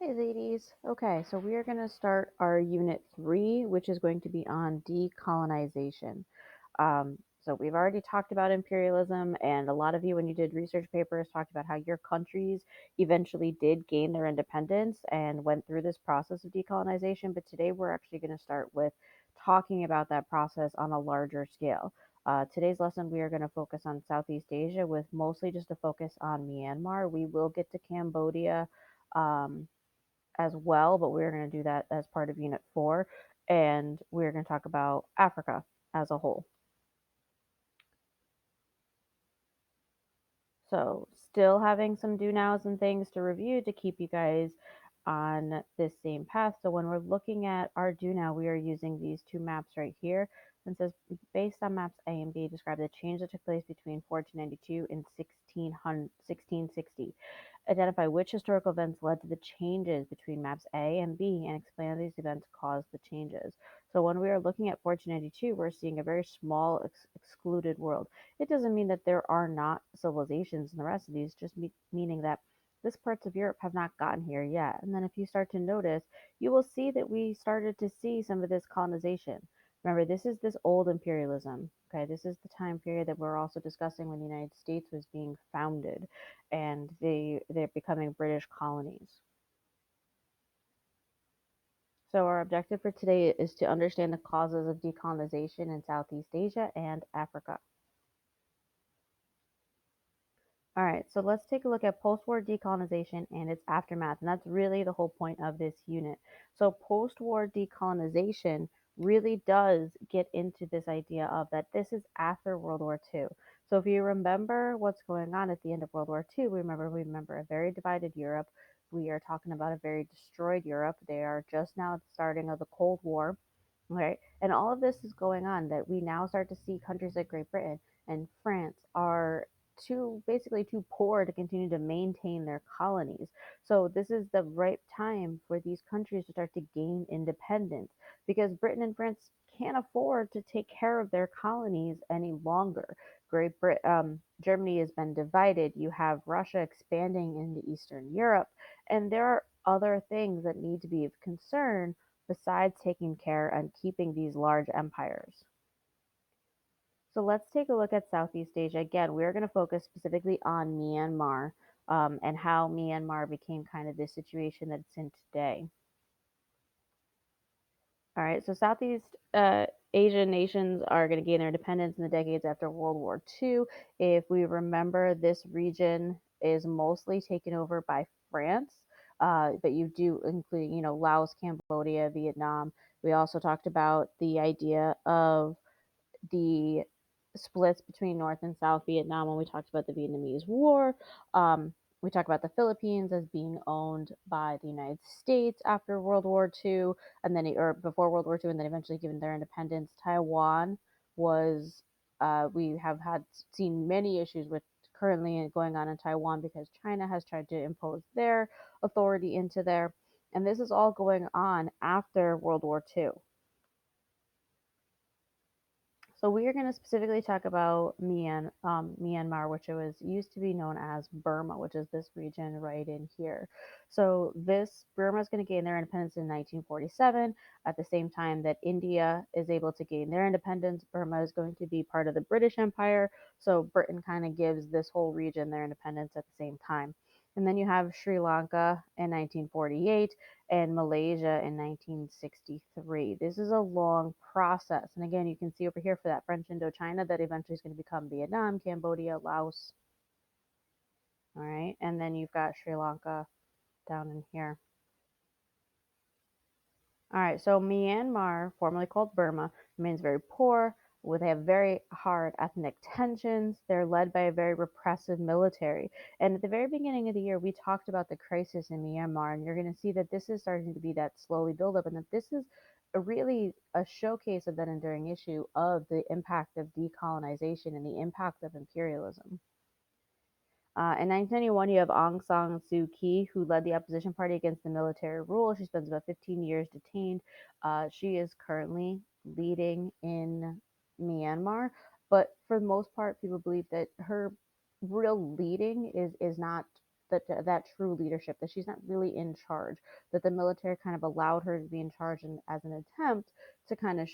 Hey, ladies. Okay, so we are going to start our unit 3, which is going to be on decolonization. So we've already talked about imperialism, and a lot of you, when you did research papers, talked about how your countries eventually did gain their independence and went through this process of decolonization. But today we're actually going to start with talking about that process on a larger scale. Today's lesson, we are going to focus on Southeast Asia with mostly just a focus on Myanmar. We will get to Cambodia. Um, as well, but we're going to do that as part of Unit 4. And we're going to talk about Africa as a whole. So, still having some do nows and things to review to keep you guys on this same path. So, when we're looking at our do now, we are using these two maps right here. And says, based on maps A and B, describe the change that took place between 1492 and 1660. Identify which historical events led to the changes between maps A and B and explain how these events caused the changes. So when we are looking at 1492, we're seeing a very small excluded world. It doesn't mean that there are not civilizations in the rest of these, just meaning that this parts of Europe have not gotten here yet. And then if you start to notice, you will see that we started to see some of this colonization. Remember, this is this old imperialism. Okay, this is the time period that we're also discussing when the United States was being founded and they're becoming British colonies. So our objective for today is to understand the causes of decolonization in Southeast Asia and Africa. All right, so let's take a look at post-war decolonization and its aftermath, and that's really the whole point of this unit. So post-war decolonization really does get into this idea of that this is after World War II. So if you remember what's going on at the end of World War II, we remember a very divided Europe. We are talking about a very destroyed Europe. They are just now at the starting of the Cold War. Right. And all of this is going on that we now start to see countries like Great Britain and France are too poor to continue to maintain their colonies. So this is the right time for these countries to start to gain independence because Britain and France can't afford to take care of their colonies any longer. Germany has been divided. You have Russia expanding into Eastern Europe, and there are other things that need to be of concern besides taking care and keeping these large empires. So let's take a look at Southeast Asia. Again, we're going to focus specifically on Myanmar and how Myanmar became kind of the situation that it's in today. All right, so Southeast Asian nations are going to gain their independence in the decades after World War II. If we remember, this region is mostly taken over by France, but you do include, Laos, Cambodia, Vietnam. We also talked about the idea of the splits between North and South Vietnam when we talked about the Vietnamese War. We talked about the Philippines as being owned by the United States after World War II, and then or before World War II, and then eventually given their independence. Taiwan was we have had seen many issues with currently going on in Taiwan because China has tried to impose their authority into there, and this is all going on after World War II. So we are going to specifically talk about Myanmar, which it was used to be known as Burma, which is this region right in here. So this Burma is going to gain their independence in 1947. At the same time that India is able to gain their independence, Burma is going to be part of the British Empire. So Britain kind of gives this whole region their independence at the same time. And then you have Sri Lanka in 1948 and Malaysia in 1963. This is a long process. And again, you can see over here for that French Indochina that eventually is going to become Vietnam, Cambodia, Laos. All right. And then you've got Sri Lanka down in here. All right. So Myanmar, formerly called Burma, remains very poor. They have very hard ethnic tensions. They're led by a very repressive military. And at the very beginning of the year, we talked about the crisis in Myanmar, and you're going to see that this is starting to be that slowly build up, and that this is really a showcase of that enduring issue of the impact of decolonization and the impact of imperialism. In 1991, you have Aung San Suu Kyi, who led the opposition party against the military rule. She spends about 15 years detained. She is currently leading in Myanmar, but for the most part, people believe that her real leading is not that true leadership, that she's not really in charge, that the military kind of allowed her to be in charge and as an attempt to kind of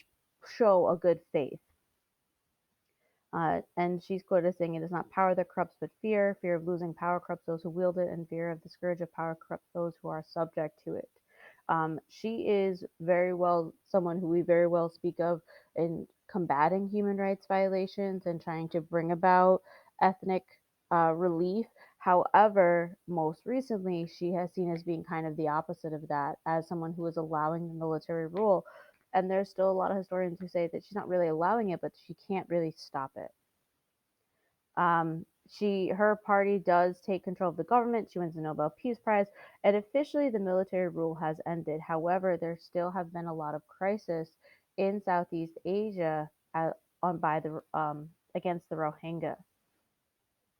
show a good faith. And she's quoted as saying, "It is not power that corrupts, but fear. Fear of losing power corrupts those who wield it, and fear of the scourge of power corrupts those who are subject to it." She is very well someone who we very well speak of in combating human rights violations and trying to bring about ethnic relief. However, most recently, she has seen as being kind of the opposite of that, as someone who is allowing the military rule. And there's still a lot of historians who say that she's not really allowing it, but she can't really stop it. Her party does take control of the government. She wins the Nobel Peace Prize, and officially the military rule has ended. However, there still have been a lot of crisis in Southeast Asia on by the against the Rohingya.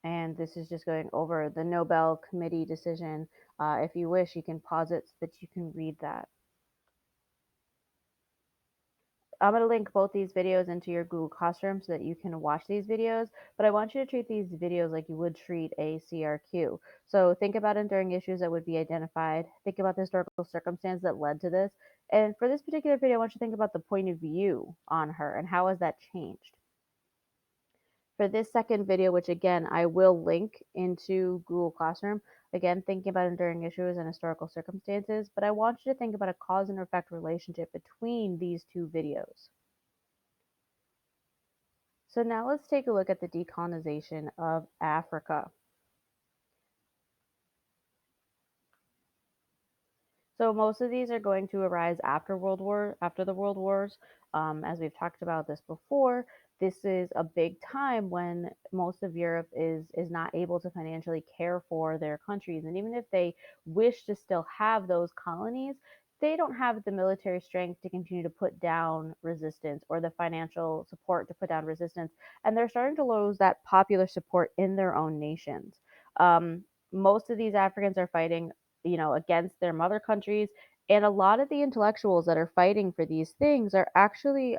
And this is just going over the Nobel Committee decision. If you wish, you can pause it so that you can read that. I'm going to link both these videos into your Google Classroom so that you can watch these videos, but I want you to treat these videos like you would treat a CRQ. So think about enduring issues that would be identified, think about the historical circumstance that led to this, and for this particular video, I want you to think about the point of view on her and how has that changed. For this second video, which again, I will link into Google Classroom, again, thinking about enduring issues and historical circumstances, but I want you to think about a cause and effect relationship between these two videos. So now let's take a look at the decolonization of Africa. So most of these are going to arise after the World Wars. As we've talked about this before, this is a big time when most of Europe is not able to financially care for their countries, and even if they wish to still have those colonies, they don't have the military strength to continue to put down resistance or the financial support to put down resistance, and they're starting to lose that popular support in their own nations. Most of these Africans are fighting against their mother countries. And a lot of the intellectuals that are fighting for these things are actually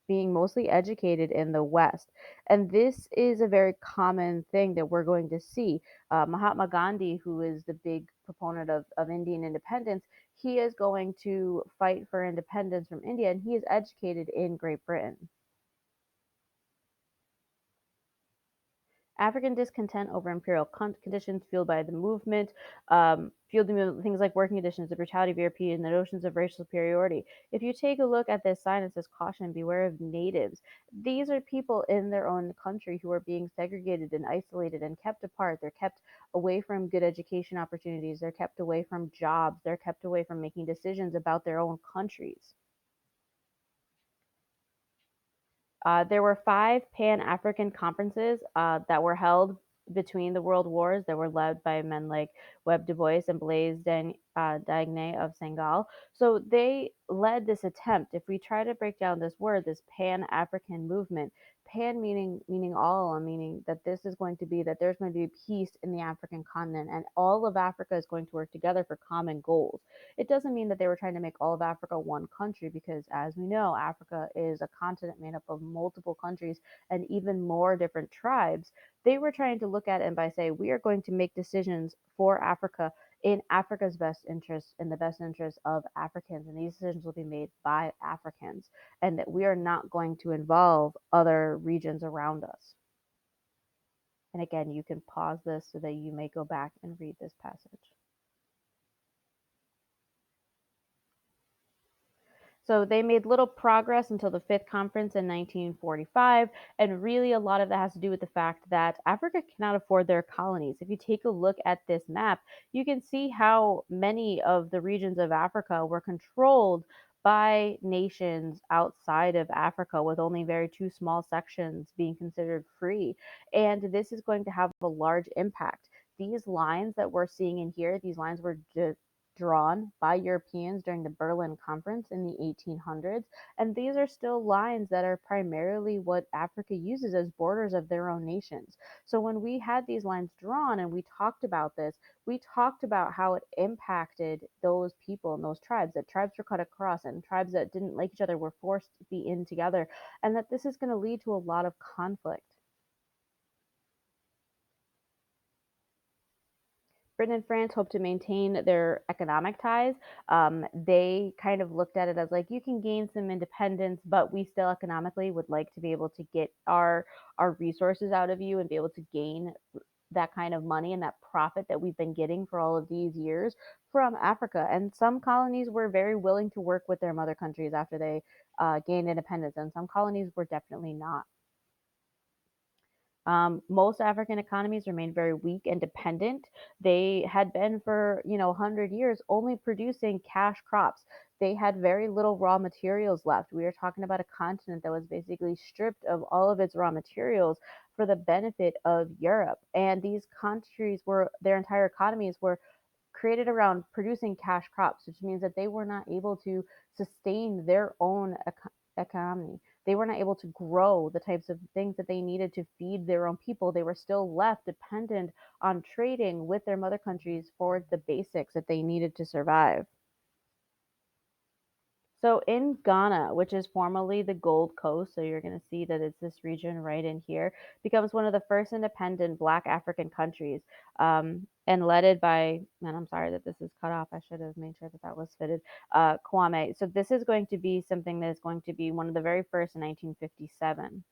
being mostly educated in the West. And this is a very common thing that we're going to see. Mahatma Gandhi, who is the big proponent of Indian independence, he is going to fight for independence from India, and he is educated in Great Britain. African discontent over imperial conditions fueled by the movement, fueled the movement, things like working conditions, the brutality of European, the notions of racial superiority. If you take a look at this sign, it says caution, beware of natives. These are people in their own country who are being segregated and isolated and kept apart. They're kept away from good education opportunities. They're kept away from jobs. They're kept away from making decisions about their own countries. There were 5 Pan-African conferences that were held between the world wars that were led by men like Webb Du Bois and Blaise Diagne of Senegal. So they led this attempt. If we try to break down this word, this Pan-African movement, Pan meaning all, and meaning that this is going to be that there's going to be peace in the African continent, and all of Africa is going to work together for common goals. It doesn't mean that they were trying to make all of Africa one country, because as we know, Africa is a continent made up of multiple countries and even more different tribes. They were trying to look at it and by say, we are going to make decisions for Africa in Africa's best interest, in the best interest of Africans, and these decisions will be made by Africans, and that we are not going to involve other regions around us. And again, you can pause this so that you may go back and read this passage. So they made little progress until the fifth conference in 1945. And really, a lot of that has to do with the fact that Africa cannot afford their colonies. If you take a look at this map, you can see how many of the regions of Africa were controlled by nations outside of Africa, with only very two small sections being considered free. And this is going to have a large impact. These lines that we're seeing in here, these lines were drawn by Europeans during the Berlin Conference in the 1800s. And these are still lines that are primarily what Africa uses as borders of their own nations. So when we had these lines drawn and we talked about this, we talked about how it impacted those people and those tribes, that tribes were cut across and tribes that didn't like each other were forced to be in together, and that this is going to lead to a lot of conflict. Britain and France hope to maintain their economic ties. They kind of looked at it as like you can gain some independence, but we still economically would like to be able to get our resources out of you and be able to gain that kind of money and that profit that we've been getting for all of these years from Africa. And some colonies were very willing to work with their mother countries after they gained independence, and some colonies were definitely not. Most African economies remained very weak and dependent. They had been for 100 years only producing cash crops. They had very little raw materials left. We are talking about a continent that was basically stripped of all of its raw materials for the benefit of Europe. And these countries were their entire economies were created around producing cash crops, which means that they were not able to sustain their own economy. They were not able to grow the types of things that they needed to feed their own people. They were still left dependent on trading with their mother countries for the basics that they needed to survive. So in Ghana, which is formerly the Gold Coast, so you're going to see that it's this region right in here, becomes one of the first independent Black African countries, and led by, and I'm sorry that this is cut off. I should have made sure that that was fitted. Kwame. So this is going to be something that is going to be one of the very first in 1957.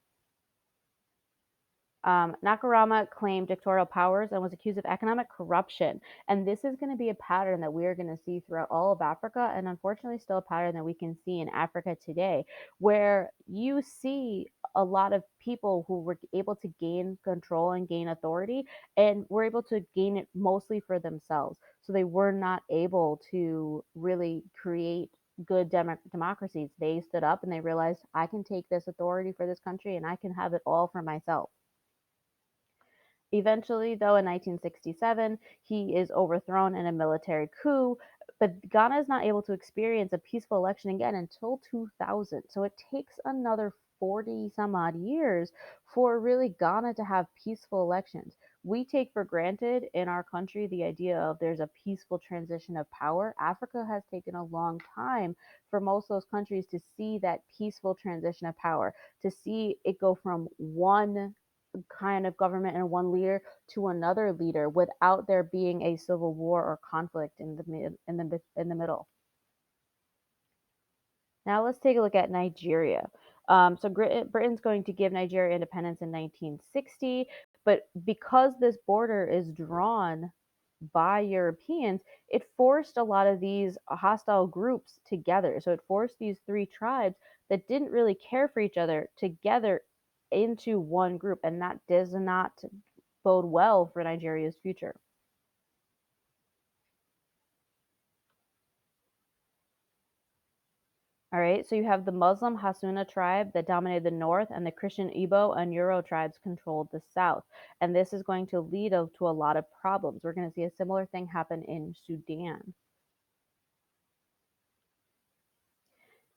Nakarama claimed dictatorial powers and was accused of economic corruption. And this is going to be a pattern that we are going to see throughout all of Africa, and unfortunately, still a pattern that we can see in Africa today, where you see a lot of people who were able to gain control and gain authority, and were able to gain it mostly for themselves. So they were not able to really create good democracies. They stood up and they realized, I can take this authority for this country and I can have it all for myself. Eventually, though, in 1967, he is overthrown in a military coup, but Ghana is not able to experience a peaceful election again until 2000. So it takes another 40 some odd years for really Ghana to have peaceful elections. We take for granted in our country the idea of there's a peaceful transition of power. Africa has taken a long time for most of those countries to see that peaceful transition of power, to see it go from one kind of government and one leader to another leader without there being a civil war or conflict in the middle. Now let's take a look at Nigeria. So Britain's going to give Nigeria independence in 1960, but because this border is drawn by Europeans, it forced a lot of these hostile groups together. So it forced these three tribes that didn't really care for each other together into one group, and that does not bode well for Nigeria's future. All right, so you have the Muslim Hasuna tribe that dominated the north, and the Christian Igbo and Euro tribes controlled the south. And this is going to lead to a lot of problems. We're going to see a similar thing happen in Sudan.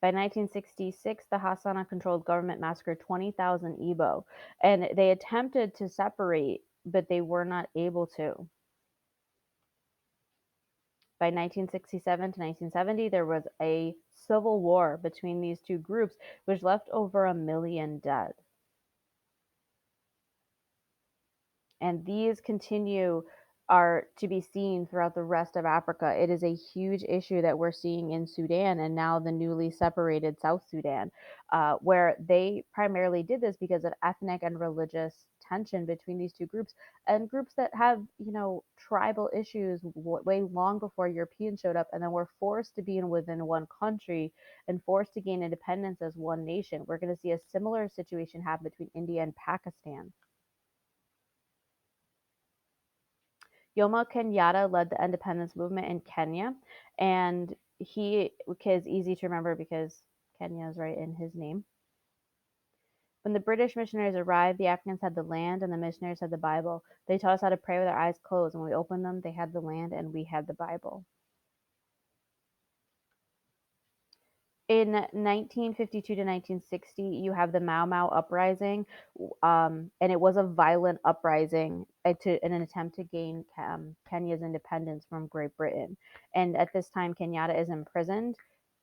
By 1966, the Hassana controlled government massacred 20,000 Igbo, and they attempted to separate, but they were not able to. By 1967 to 1970, there was a civil war between these two groups, which left over 1 million dead. And these continue are to be seen throughout the rest of Africa. It is a huge issue that we're seeing in Sudan and now the newly separated South Sudan, where they primarily did this because of ethnic and religious tension between these two groups, and groups that have, tribal issues way long before Europeans showed up, and then were forced to be in within one country and forced to gain independence as one nation. We're going to see a similar situation happen between India and Pakistan. Jomo Kenyatta led the independence movement in Kenya, and he is easy to remember because Kenya is right in his name. When the British missionaries arrived, the Africans had the land and the missionaries had the Bible. They taught us how to pray with our eyes closed, and when we opened them, they had the land and we had the Bible. In 1952 to 1960, you have the Mau Mau uprising, and it was a violent uprising in an attempt to gain Kenya's independence from Great Britain. And at this time, Kenyatta is imprisoned.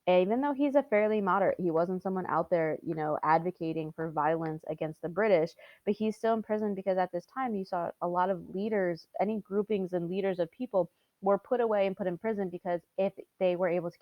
even though he's a fairly moderate, he wasn't someone out there, advocating for violence against the British, but he's still in prison because at this time you saw a lot of leaders, any groupings and leaders of people were put away and put in prison because if they were able to